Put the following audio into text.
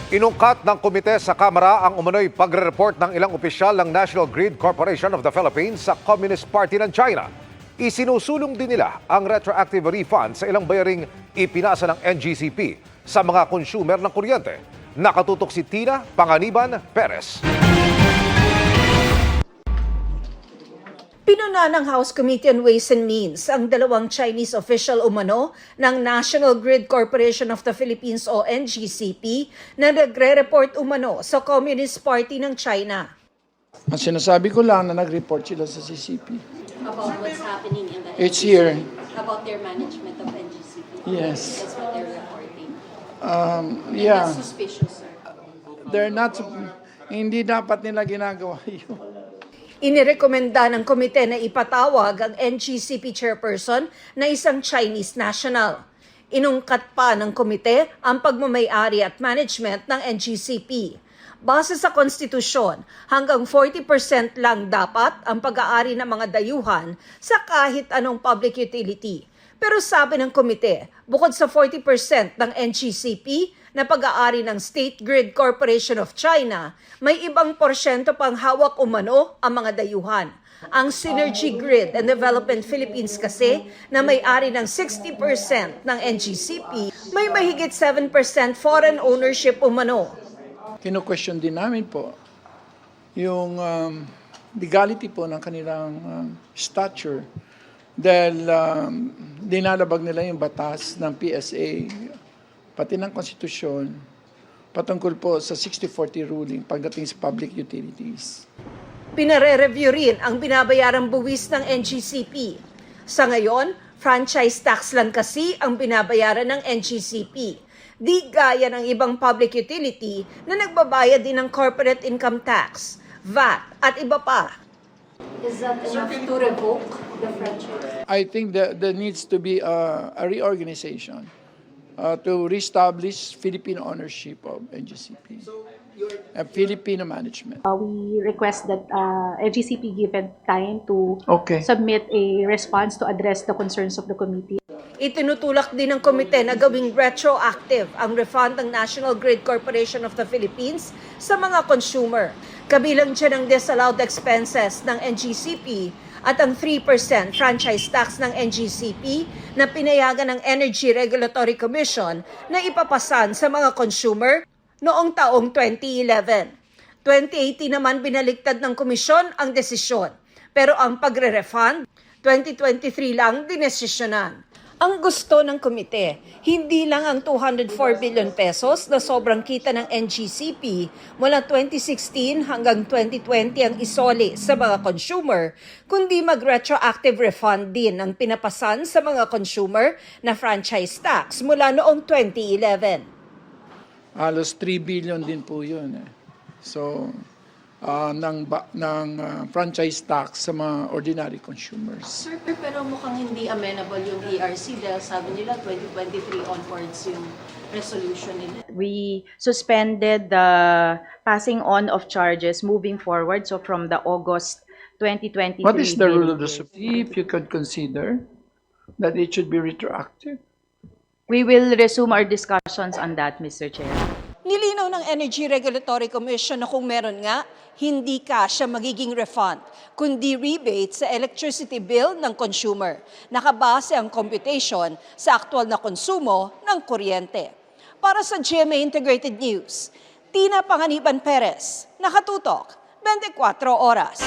Inungkat ng komite sa Kamara ang umano'y pagre-report ng ilang opisyal ng National Grid Corporation of the Philippines sa Communist Party ng China. Isinusulong din nila ang retroactive refund sa ilang bayaring ipinasa ng NGCP sa mga consumer ng kuryente. Nakatutok si Tina Panganiban Perez. Pinuna ng House Committee on Ways and Means ang dalawang Chinese official umano ng National Grid Corporation of the Philippines o NGCP na nagre-report umano sa Communist Party ng China. Ang sinasabi ko lang na nag-report sila sa CCP. About what's happening in the It's here. About their management of NGCP. Yes. That's what they're reporting. Yeah. That's suspicious, sir. They're not, hindi dapat nila ginagawa yun. Inirekomenda ng komite na ipatawag ang NGCP chairperson na isang Chinese national. Inungkat pa ng komite ang pagmamay-ari at management ng NGCP. Base sa konstitusyon, hanggang 40% lang dapat ang pag-aari ng mga dayuhan sa kahit anong public utility. Pero sabi ng komite, bukod sa 40% ng NGCP na pag-aari ng State Grid Corporation of China, may ibang porsyento pang hawak umano ang mga dayuhan. Ang Synergy Grid and Development Philippines kasi na may-ari ng 60% ng NGCP, may mahigit 7% foreign ownership umano. Kino-question din namin po yung legality po ng kanilang stature dahil dinalabag nila yung batas ng PSA pati ng konstitusyon patungkol po sa 60-40 ruling pagdating sa public utilities. Pinare-review rin ang binabayarang buwis ng NGCP. Sa ngayon, franchise tax lang kasi ang binabayaran ng NGCP. Di gaya ng ibang public utility na nagbabayad din ng corporate income tax, VAT at iba pa. Is that enough to revoke the franchise? I think that there needs to be a reorganization to reestablish Filipino ownership of NGCP and Filipino management. We request that LGCP given time to Okay. submit a response to address the concerns of the committee. Itinutulak din ng komite na gawing retroactive ang refund ng National Grid Corporation of the Philippines sa mga consumer. Kabilang dyan ang disallowed expenses ng NGCP at ang 3% franchise tax ng NGCP na pinayagan ng Energy Regulatory Commission na ipapasan sa mga consumer noong taong 2011. 2018 naman binaliktad ng komisyon ang desisyon, pero ang pagre-refund, 2023 lang dinesisyonan. Ang gusto ng komite, hindi lang ang 204 billion pesos na sobrang kita ng NGCP mula 2016 hanggang 2020 ang isoli sa mga consumer, kundi mag-retroactive refund din ang pinapasan sa mga consumer na franchise tax mula noong 2011. Halos 3 billion din po yun. So, ng franchise tax sa mga ordinary consumers. Sir, pero mukhang hindi amenable yung ERC dahil sabi nila 2023 onwards yung resolution nila. We suspended the passing on of charges moving forward. So from the August 2023. What is the rule of the billing Supreme? If you could consider that it should be retroactive. We will resume our discussions on that, Mr. Chair. Nilinaw ng Energy Regulatory Commission na kung meron nga, hindi cash ang magiging refund, kundi rebate sa electricity bill ng consumer. Nakabase ang computation sa aktual na konsumo ng kuryente. Para sa GMA Integrated News, Tina Panganiban Perez, nakatutok, 24 oras.